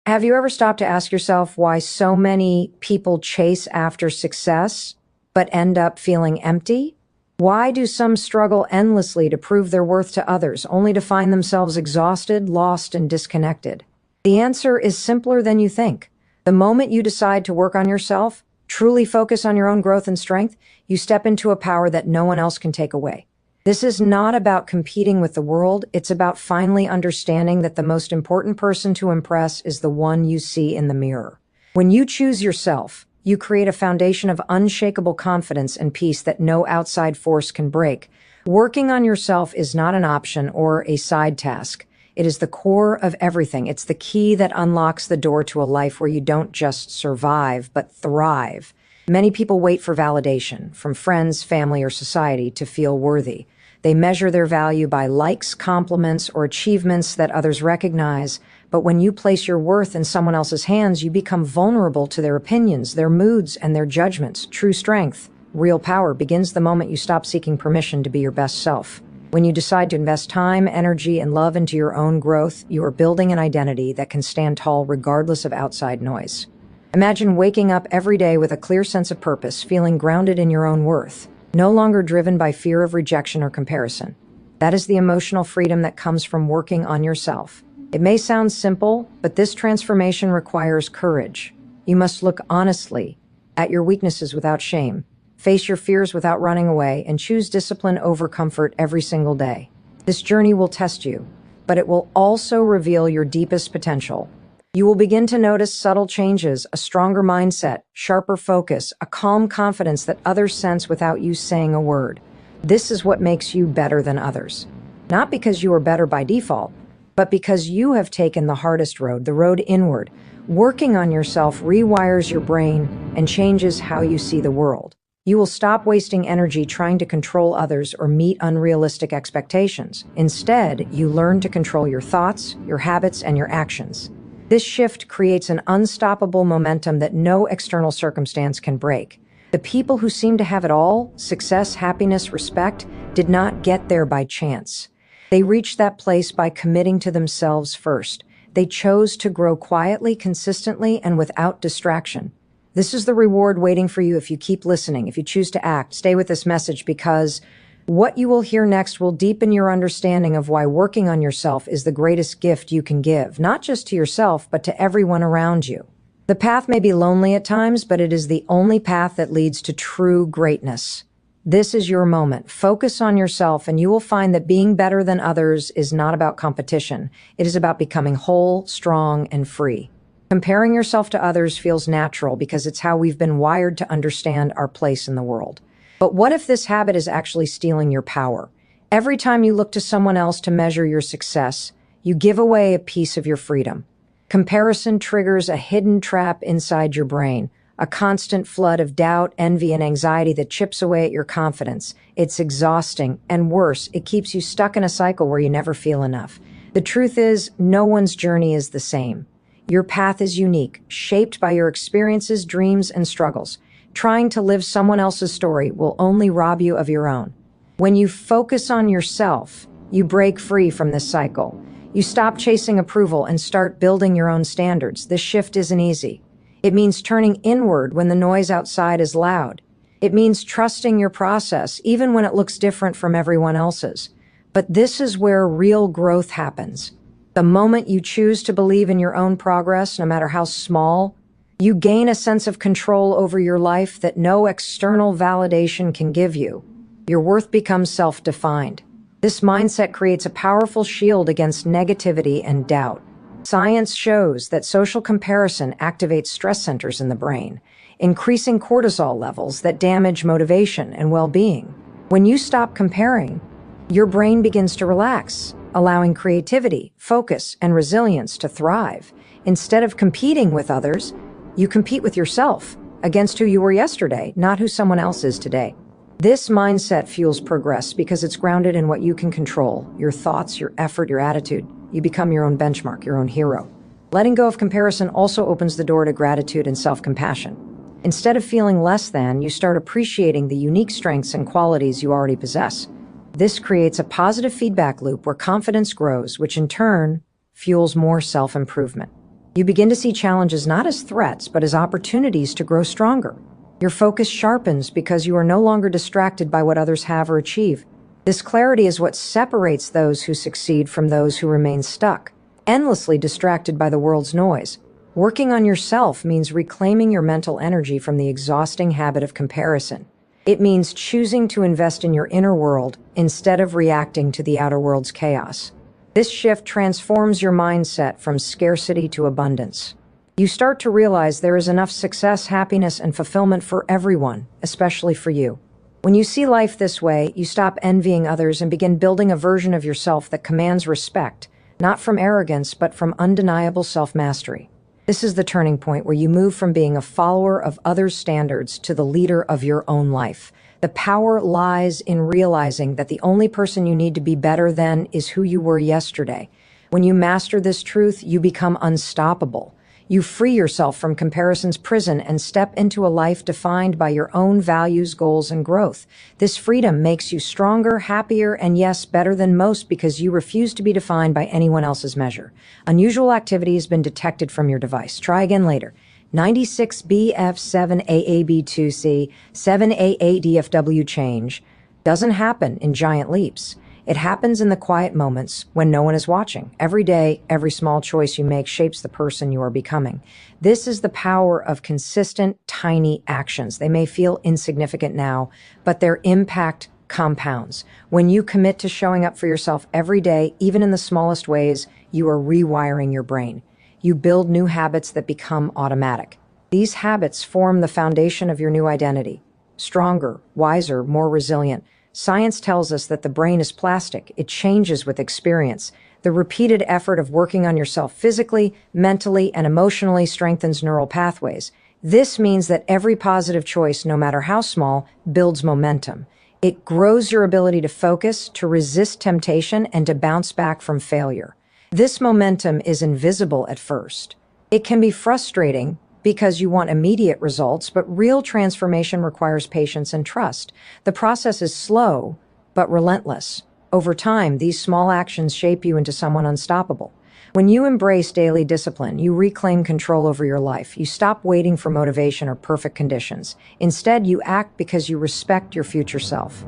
Have you ever stopped to ask yourself why so many people chase after success but end up feeling empty? Why do some struggle endlessly to prove their worth to others, only to find themselves exhausted, lost, and disconnected? The answer is simpler than you think. The moment you decide to work on yourself, truly focus on your own growth and strength, you step into a power that no one else can take away. This is not about competing with the world. It's about finally understanding that the most important person to impress is the one you see in the mirror. When you choose yourself, you create a foundation of unshakable confidence and peace that no outside force can break. Working on yourself is not an option or a side task. It is the core of everything. It's the key that unlocks the door to a life where you don't just survive, but thrive. Many people wait for validation from friends, family, or society to feel worthy. They measure their value by likes, compliments, or achievements that others recognize. But when you place your worth in someone else's hands, you become vulnerable to their opinions, their moods, and their judgments. True strength, real power, begins the moment you stop seeking permission to be your best self. When you decide to invest time, energy, and love into your own growth, you are building an identity that can stand tall regardless of outside noise. Imagine waking up every day with a clear sense of purpose, feeling grounded in your own worth, no longer driven by fear of rejection or comparison. That is the emotional freedom that comes from working on yourself. It may sound simple, but this transformation requires courage. You must look honestly at your weaknesses without shame, face your fears without running away, and choose discipline over comfort every single day. This journey will test you, but it will also reveal your deepest potential. You will begin to notice subtle changes, a stronger mindset, sharper focus, a calm confidence that others sense without you saying a word. This is what makes you better than others. Not because you are better by default, but because you have taken the hardest road, the road inward. Working on yourself rewires your brain and changes how you see the world. You will stop wasting energy trying to control others or meet unrealistic expectations. Instead, you learn to control your thoughts, your habits, and your actions. This shift creates an unstoppable momentum that no external circumstance can break. The people who seem to have it all, success, happiness, respect, did not get there by chance. They reached that place by committing to themselves first. They chose to grow quietly, consistently, and without distraction. This is the reward waiting for you if you keep listening, if you choose to act. Stay with this message because what you will hear next will deepen your understanding of why working on yourself is the greatest gift you can give, not just to yourself, but to everyone around you. The path may be lonely at times, but it is the only path that leads to true greatness. This is your moment. Focus on yourself, and you will find that being better than others is not about competition. It is about becoming whole, strong, and free. Comparing yourself to others feels natural because it's how we've been wired to understand our place in the world. But what if this habit is actually stealing your power? Every time you look to someone else to measure your success, you give away a piece of your freedom. Comparison triggers a hidden trap inside your brain, a constant flood of doubt, envy, and anxiety that chips away at your confidence. It's exhausting, and worse, it keeps you stuck in a cycle where you never feel enough. The truth is, no one's journey is the same. Your path is unique, shaped by your experiences, dreams, and struggles. Trying to live someone else's story will only rob you of your own. When you focus on yourself, you break free from this cycle. You stop chasing approval and start building your own standards. This shift isn't easy. It means turning inward when the noise outside is loud. It means trusting your process, even when it looks different from everyone else's. But this is where real growth happens. The moment you choose to believe in your own progress, no matter how small, you gain a sense of control over your life that no external validation can give you. Your worth becomes self-defined. This mindset creates a powerful shield against negativity and doubt. Science shows that social comparison activates stress centers in the brain, increasing cortisol levels that damage motivation and well-being. When you stop comparing, your brain begins to relax, allowing creativity, focus, and resilience to thrive. Instead of competing with others, you compete with yourself, against who you were yesterday, not who someone else is today. This mindset fuels progress because it's grounded in what you can control, your thoughts, your effort, your attitude. You become your own benchmark, your own hero. Letting go of comparison also opens the door to gratitude and self-compassion. Instead of feeling less than, you start appreciating the unique strengths and qualities you already possess. This creates a positive feedback loop where confidence grows, which in turn fuels more self-improvement. You begin to see challenges not as threats, but as opportunities to grow stronger. Your focus sharpens because you are no longer distracted by what others have or achieve. This clarity is what separates those who succeed from those who remain stuck, endlessly distracted by the world's noise. Working on yourself means reclaiming your mental energy from the exhausting habit of comparison. It means choosing to invest in your inner world instead of reacting to the outer world's chaos. This shift transforms your mindset from scarcity to abundance. You start to realize there is enough success, happiness, and fulfillment for everyone, especially for you. When you see life this way, you stop envying others and begin building a version of yourself that commands respect, not from arrogance, but from undeniable self-mastery. This is the turning point where you move from being a follower of others' standards to the leader of your own life. The power lies in realizing that the only person you need to be better than is who you were yesterday. When you master this truth, you become unstoppable. You free yourself from comparison's prison and step into a life defined by your own values, goals, and growth. This freedom makes you stronger, happier, and yes, better than most because you refuse to be defined by anyone else's measure. Unusual activity has been detected from your device. Try again later. 96BF7AAB2C 7AA change doesn't happen in giant leaps. It happens in the quiet moments when no one is watching. Every day, every small choice you make shapes the person you are becoming. This is the power of consistent, tiny actions. They may feel insignificant now, but their impact compounds. When you commit to showing up for yourself every day, even in the smallest ways, you are rewiring your brain. You build new habits that become automatic. These habits form the foundation of your new identity. Stronger, wiser, more resilient. Science tells us that the brain is plastic. It changes with experience. The repeated effort of working on yourself physically, mentally, and emotionally strengthens neural pathways. This means that every positive choice, no matter how small, builds momentum. It grows your ability to focus, to resist temptation, and to bounce back from failure. This momentum is invisible at first. It can be frustrating because you want immediate results, but real transformation requires patience and trust. The process is slow, but relentless. Over time, these small actions shape you into someone unstoppable. When you embrace daily discipline, you reclaim control over your life. You stop waiting for motivation or perfect conditions. Instead, you act because you respect your future self.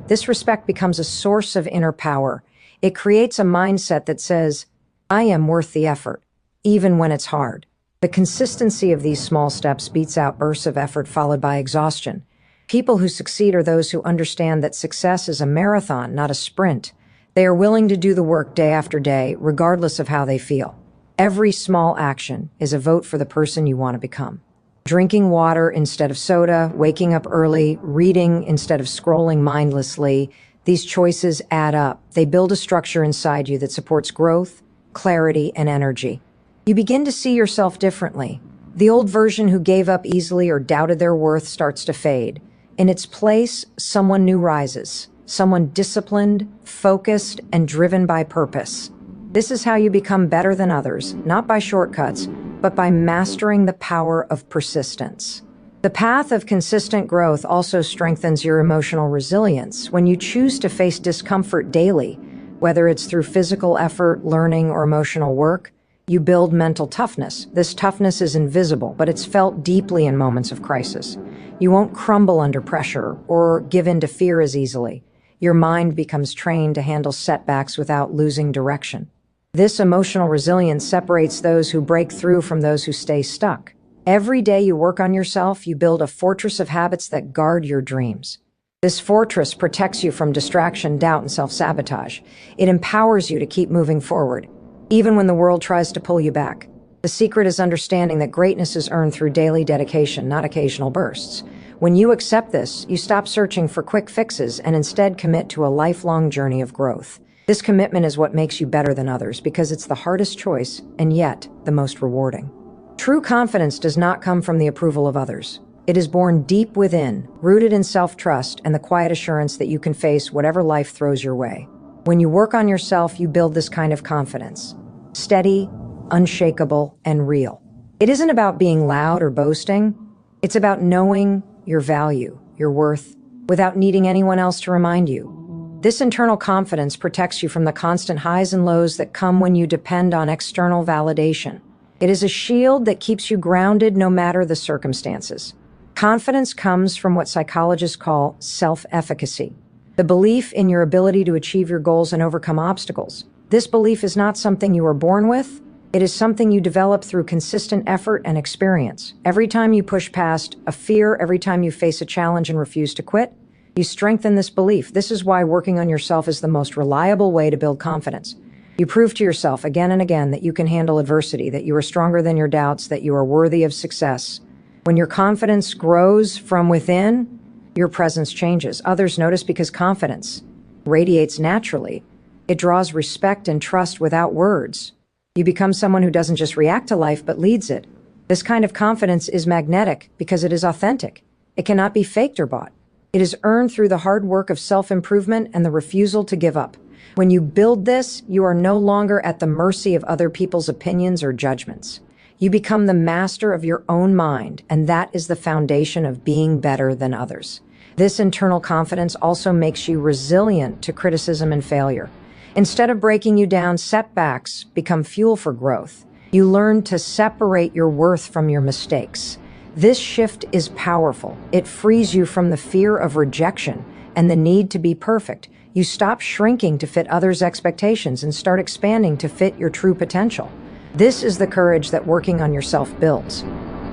This respect becomes a source of inner power. It creates a mindset that says, I am worth the effort, even when it's hard. The consistency of these small steps beats out bursts of effort followed by exhaustion. People who succeed are those who understand that success is a marathon, not a sprint. They are willing to do the work day after day, regardless of how they feel. Every small action is a vote for the person you want to become. Drinking water instead of soda, waking up early, reading instead of scrolling mindlessly, these choices add up. They build a structure inside you that supports growth, clarity, and energy. You begin to see yourself differently. The old version who gave up easily or doubted their worth starts to fade. In its place, someone new rises. Someone disciplined, focused, and driven by purpose. This is how you become better than others, not by shortcuts, but by mastering the power of persistence. The path of consistent growth also strengthens your emotional resilience. When you choose to face discomfort daily, whether it's through physical effort, learning, or emotional work, you build mental toughness. This toughness is invisible, but it's felt deeply in moments of crisis. You won't crumble under pressure or give in to fear as easily. Your mind becomes trained to handle setbacks without losing direction. This emotional resilience separates those who break through from those who stay stuck. Every day you work on yourself, you build a fortress of habits that guard your dreams. This fortress protects you from distraction, doubt, and self-sabotage. It empowers you to keep moving forward, even when the world tries to pull you back. The secret is understanding that greatness is earned through daily dedication, not occasional bursts. When you accept this, you stop searching for quick fixes and instead commit to a lifelong journey of growth. This commitment is what makes you better than others because it's the hardest choice and yet the most rewarding. True confidence does not come from the approval of others. It is born deep within, rooted in self-trust and the quiet assurance that you can face whatever life throws your way. When you work on yourself, you build this kind of confidence. Steady, unshakable, and real. It isn't about being loud or boasting. It's about knowing your value, your worth, without needing anyone else to remind you. This internal confidence protects you from the constant highs and lows that come when you depend on external validation. It is a shield that keeps you grounded no matter the circumstances. Confidence comes from what psychologists call self-efficacy, the belief in your ability to achieve your goals and overcome obstacles. This belief is not something you are born with. It is something you develop through consistent effort and experience. Every time you push past a fear, every time you face a challenge and refuse to quit, you strengthen this belief. This is why working on yourself is the most reliable way to build confidence. You prove to yourself again and again that you can handle adversity, that you are stronger than your doubts, that you are worthy of success. When your confidence grows from within, your presence changes. Others notice because confidence radiates naturally. It draws respect and trust without words. You become someone who doesn't just react to life, but leads it. This kind of confidence is magnetic because it is authentic. It cannot be faked or bought. It is earned through the hard work of self-improvement and the refusal to give up. When you build this, you are no longer at the mercy of other people's opinions or judgments. You become the master of your own mind, and that is the foundation of being better than others. This internal confidence also makes you resilient to criticism and failure. Instead of breaking you down, setbacks become fuel for growth. You learn to separate your worth from your mistakes. This shift is powerful. It frees you from the fear of rejection and the need to be perfect. You stop shrinking to fit others' expectations and start expanding to fit your true potential. This is the courage that working on yourself builds,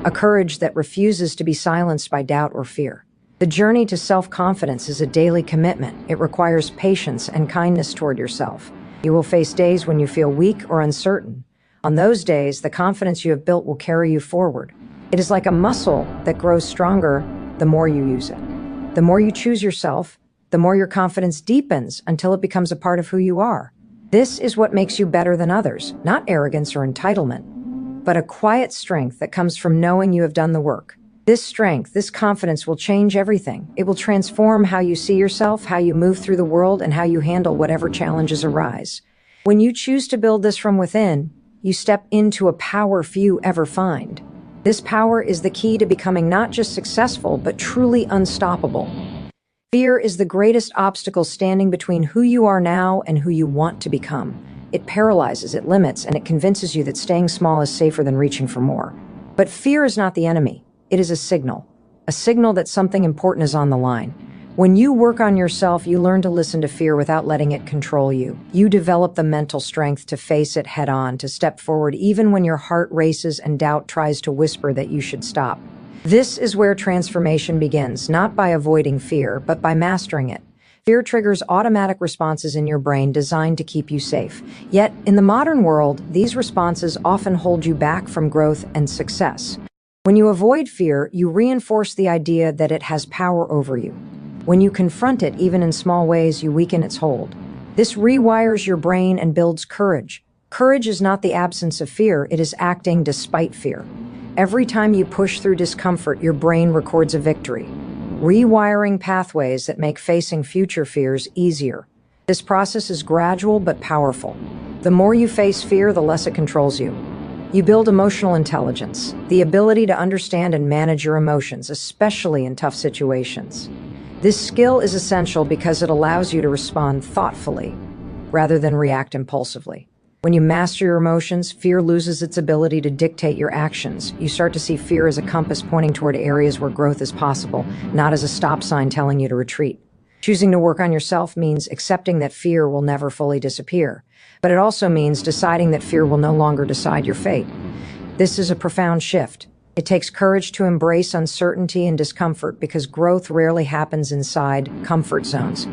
a courage that refuses to be silenced by doubt or fear. The journey to self-confidence is a daily commitment. It requires patience and kindness toward yourself. You will face days when you feel weak or uncertain. On those days, the confidence you have built will carry you forward. It is like a muscle that grows stronger the more you use it. The more you choose yourself, the more your confidence deepens until it becomes a part of who you are. This is what makes you better than others, not arrogance or entitlement, but a quiet strength that comes from knowing you have done the work. This strength, this confidence will change everything. It will transform how you see yourself, how you move through the world, and how you handle whatever challenges arise. When you choose to build this from within, you step into a power few ever find. This power is the key to becoming not just successful, but truly unstoppable. Fear is the greatest obstacle standing between who you are now and who you want to become. It paralyzes, it limits, and it convinces you that staying small is safer than reaching for more. But fear is not the enemy. It is a signal that something important is on the line. When you work on yourself, you learn to listen to fear without letting it control you. You develop the mental strength to face it head on, to step forward even when your heart races and doubt tries to whisper that you should stop. This is where transformation begins, not by avoiding fear, but by mastering it. Fear triggers automatic responses in your brain designed to keep you safe. Yet, in the modern world, these responses often hold you back from growth and success. When you avoid fear, you reinforce the idea that it has power over you. When you confront it, even in small ways, you weaken its hold. This rewires your brain and builds courage. Courage is not the absence of fear, it is acting despite fear. Every time you push through discomfort, your brain records a victory, rewiring pathways that make facing future fears easier. This process is gradual but powerful. The more you face fear, the less it controls you. You build emotional intelligence, the ability to understand and manage your emotions, especially in tough situations. This skill is essential because it allows you to respond thoughtfully rather than react impulsively. When you master your emotions, fear loses its ability to dictate your actions. You start to see fear as a compass pointing toward areas where growth is possible, not as a stop sign telling you to retreat. Choosing to work on yourself means accepting that fear will never fully disappear, but it also means deciding that fear will no longer decide your fate. This is a profound shift. It takes courage to embrace uncertainty and discomfort because growth rarely happens inside comfort zones.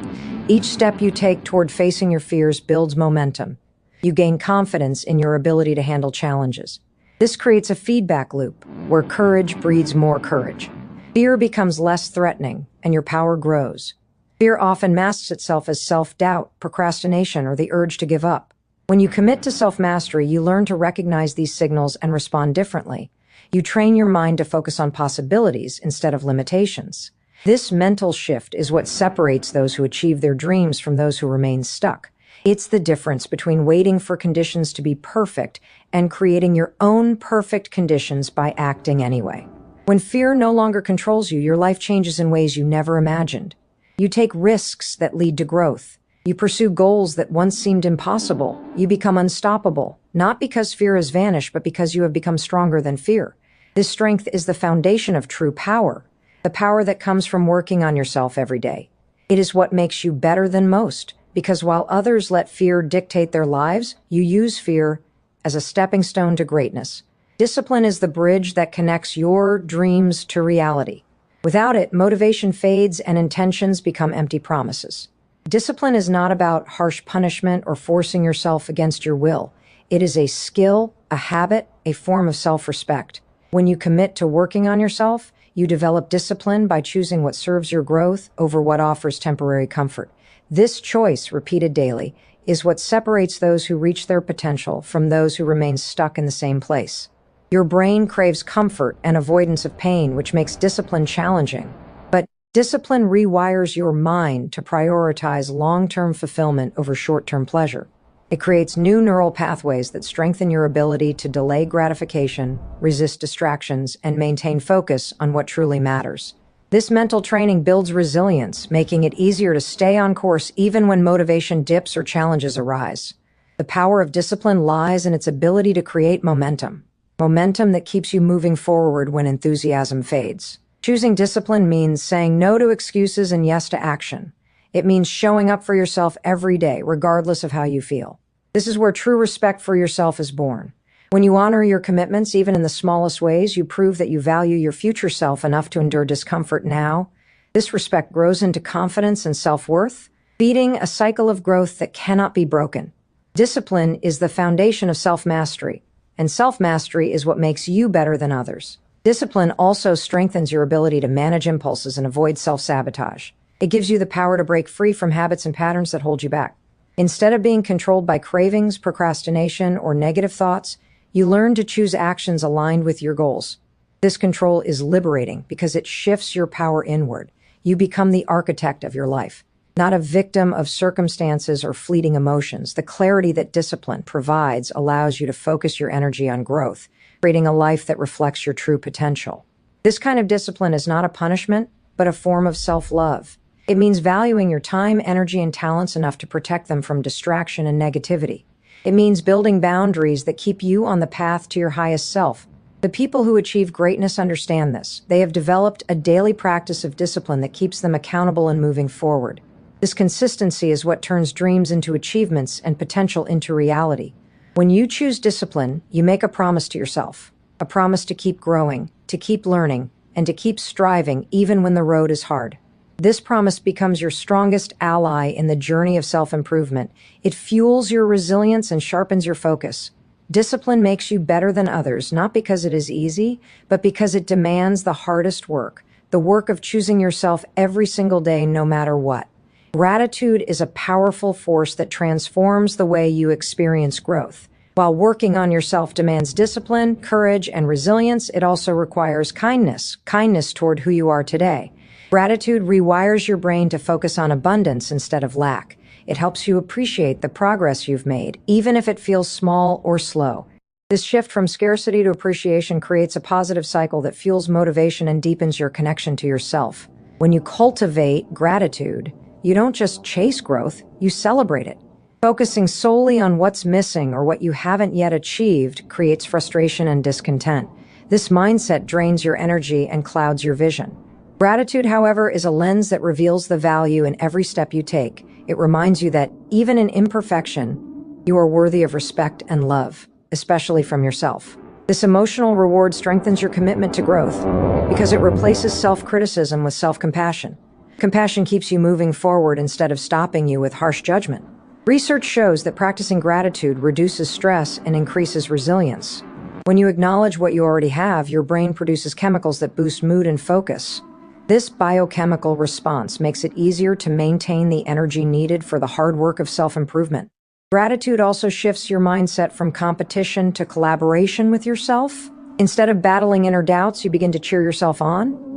Each step you take toward facing your fears builds momentum. You gain confidence in your ability to handle challenges. This creates a feedback loop where courage breeds more courage. Fear becomes less threatening and your power grows. Fear often masks itself as self-doubt, procrastination, or the urge to give up. When you commit to self-mastery, you learn to recognize these signals and respond differently. You train your mind to focus on possibilities instead of limitations. This mental shift is what separates those who achieve their dreams from those who remain stuck. It's the difference between waiting for conditions to be perfect and creating your own perfect conditions by acting anyway. When fear no longer controls you, your life changes in ways you never imagined. You take risks that lead to growth. You pursue goals that once seemed impossible. You become unstoppable, not because fear has vanished, but because you have become stronger than fear. This strength is the foundation of true power, the power that comes from working on yourself every day. It is what makes you better than most, because while others let fear dictate their lives, you use fear as a stepping stone to greatness. Discipline is the bridge that connects your dreams to reality. Without it, motivation fades and intentions become empty promises. Discipline is not about harsh punishment or forcing yourself against your will. It is a skill, a habit, a form of self-respect. When you commit to working on yourself, you develop discipline by choosing what serves your growth over what offers temporary comfort. This choice, repeated daily, is what separates those who reach their potential from those who remain stuck in the same place. Your brain craves comfort and avoidance of pain, which makes discipline challenging. But discipline rewires your mind to prioritize long-term fulfillment over short-term pleasure. It creates new neural pathways that strengthen your ability to delay gratification, resist distractions, and maintain focus on what truly matters. This mental training builds resilience, making it easier to stay on course even when motivation dips or challenges arise. The power of discipline lies in its ability to create momentum. Momentum that keeps you moving forward when enthusiasm fades. Choosing discipline means saying no to excuses and yes to action. It means showing up for yourself every day, regardless of how you feel. This is where true respect for yourself is born. When you honor your commitments, even in the smallest ways, you prove that you value your future self enough to endure discomfort now. This respect grows into confidence and self-worth, feeding a cycle of growth that cannot be broken. Discipline is the foundation of self-mastery, and self-mastery is what makes you better than others. Discipline also strengthens your ability to manage impulses and avoid self-sabotage. It gives you the power to break free from habits and patterns that hold you back. Instead of being controlled by cravings, procrastination, or negative thoughts, you learn to choose actions aligned with your goals. This control is liberating because it shifts your power inward. You become the architect of your life, not a victim of circumstances or fleeting emotions. The clarity that discipline provides allows you to focus your energy on growth, creating a life that reflects your true potential. This kind of discipline is not a punishment, but a form of self-love. It means valuing your time, energy, and talents enough to protect them from distraction and negativity. It means building boundaries that keep you on the path to your highest self. The people who achieve greatness understand this. They have developed a daily practice of discipline that keeps them accountable and moving forward. This consistency is what turns dreams into achievements and potential into reality. When you choose discipline, you make a promise to yourself, a promise to keep growing, to keep learning, and to keep striving even when the road is hard. This promise becomes your strongest ally in the journey of self-improvement. It fuels your resilience and sharpens your focus. Discipline makes you better than others, not because it is easy, but because it demands the hardest work, the work of choosing yourself every single day, no matter what. Gratitude is a powerful force that transforms the way you experience growth. While working on yourself demands discipline, courage, and resilience, it also requires kindness toward who you are today. Gratitude rewires your brain to focus on abundance instead of lack. It helps you appreciate the progress you've made, even if it feels small or slow. This shift from scarcity to appreciation creates a positive cycle that fuels motivation and deepens your connection to yourself. When you cultivate gratitude, you don't just chase growth, you celebrate it. Focusing solely on what's missing or what you haven't yet achieved creates frustration and discontent. This mindset drains your energy and clouds your vision. Gratitude, however, is a lens that reveals the value in every step you take. It reminds you that, even in imperfection, you are worthy of respect and love, especially from yourself. This emotional reward strengthens your commitment to growth because it replaces self-criticism with self-compassion. Compassion keeps you moving forward instead of stopping you with harsh judgment. Research shows that practicing gratitude reduces stress and increases resilience. When you acknowledge what you already have, your brain produces chemicals that boost mood and focus. This biochemical response makes it easier to maintain the energy needed for the hard work of self-improvement. Gratitude also shifts your mindset from competition to collaboration with yourself. Instead of battling inner doubts, you begin to cheer yourself on.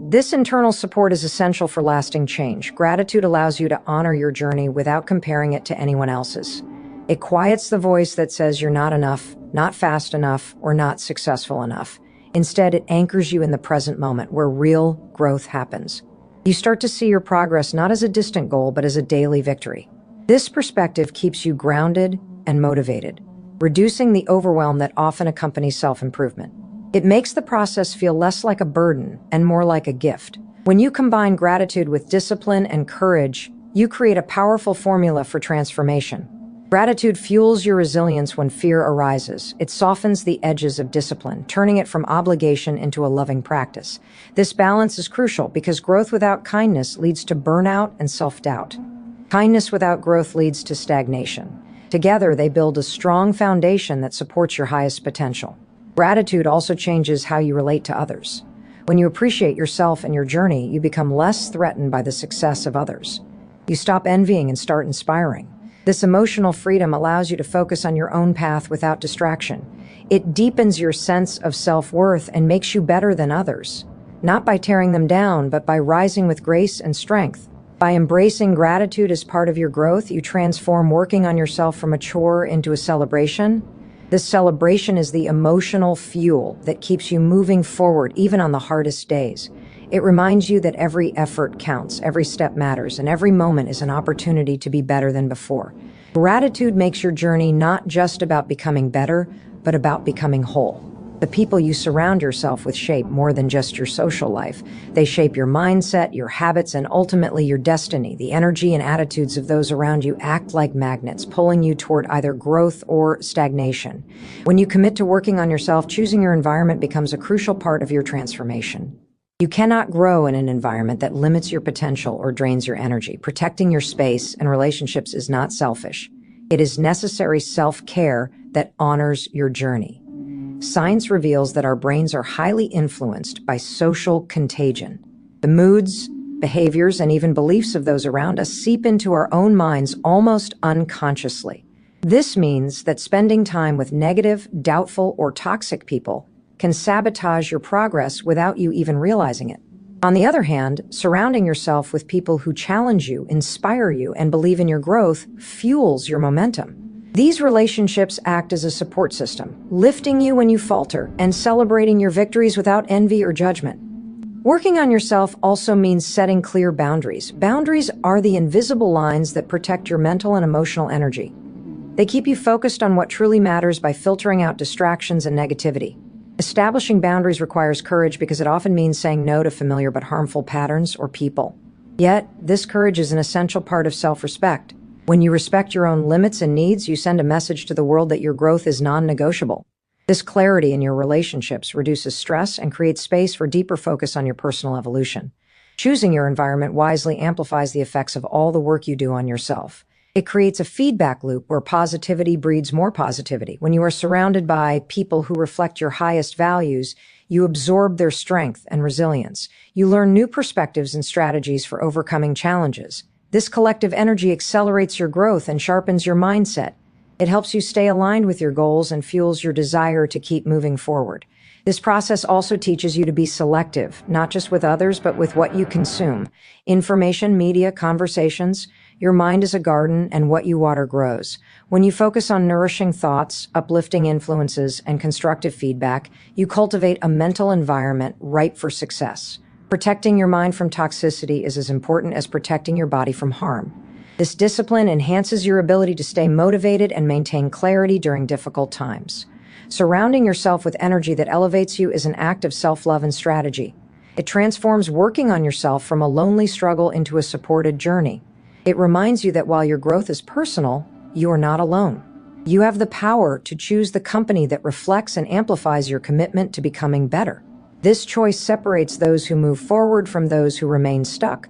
This internal support is essential for lasting change. Gratitude allows you to honor your journey without comparing it to anyone else's. It quiets the voice that says you're not enough, not fast enough, or not successful enough. Instead, it anchors you in the present moment where real growth happens. You start to see your progress not as a distant goal, but as a daily victory. This perspective keeps you grounded and motivated, reducing the overwhelm that often accompanies self-improvement. It makes the process feel less like a burden and more like a gift. When you combine gratitude with discipline and courage, you create a powerful formula for transformation. Gratitude fuels your resilience when fear arises. It softens the edges of discipline, turning it from obligation into a loving practice. This balance is crucial because growth without kindness leads to burnout and self-doubt. Kindness without growth leads to stagnation. Together, they build a strong foundation that supports your highest potential. Gratitude also changes how you relate to others. When you appreciate yourself and your journey, you become less threatened by the success of others. You stop envying and start inspiring. This emotional freedom allows you to focus on your own path without distraction. It deepens your sense of self-worth and makes you better than others, not by tearing them down, but by rising with grace and strength. By embracing gratitude as part of your growth, you transform working on yourself from a chore into a celebration. This celebration is the emotional fuel that keeps you moving forward even on the hardest days. It reminds you that every effort counts, every step matters, and every moment is an opportunity to be better than before. Gratitude makes your journey not just about becoming better, but about becoming whole. The people you surround yourself with shape more than just your social life. They shape your mindset, your habits, and ultimately your destiny. The energy and attitudes of those around you act like magnets, pulling you toward either growth or stagnation. When you commit to working on yourself, choosing your environment becomes a crucial part of your transformation. You cannot grow in an environment that limits your potential or drains your energy. Protecting your space and relationships is not selfish. It is necessary self-care that honors your journey. Science reveals that our brains are highly influenced by social contagion. The moods, behaviors, and even beliefs of those around us seep into our own minds almost unconsciously. This means that spending time with negative, doubtful, or toxic people can sabotage your progress without you even realizing it. On the other hand, surrounding yourself with people who challenge you, inspire you, and believe in your growth fuels your momentum. These relationships act as a support system, lifting you when you falter and celebrating your victories without envy or judgment. Working on yourself also means setting clear boundaries. Boundaries are the invisible lines that protect your mental and emotional energy. They keep you focused on what truly matters by filtering out distractions and negativity. Establishing boundaries requires courage because it often means saying no to familiar but harmful patterns or people. Yet, this courage is an essential part of self-respect. When you respect your own limits and needs, you send a message to the world that your growth is non-negotiable. This clarity in your relationships reduces stress and creates space for deeper focus on your personal evolution. Choosing your environment wisely amplifies the effects of all the work you do on yourself. It creates a feedback loop where positivity breeds more positivity. When you are surrounded by people who reflect your highest values, you absorb their strength and resilience. You learn new perspectives and strategies for overcoming challenges. This collective energy accelerates your growth and sharpens your mindset. It helps you stay aligned with your goals and fuels your desire to keep moving forward. This process also teaches you to be selective, not just with others, but with what you consume. Information, media, conversations. Your mind is a garden, and what you water grows. When you focus on nourishing thoughts, uplifting influences, and constructive feedback, you cultivate a mental environment ripe for success. Protecting your mind from toxicity is as important as protecting your body from harm. This discipline enhances your ability to stay motivated and maintain clarity during difficult times. Surrounding yourself with energy that elevates you is an act of self-love and strategy. It transforms working on yourself from a lonely struggle into a supported journey. It reminds you that while your growth is personal, you are not alone. You have the power to choose the company that reflects and amplifies your commitment to becoming better. This choice separates those who move forward from those who remain stuck,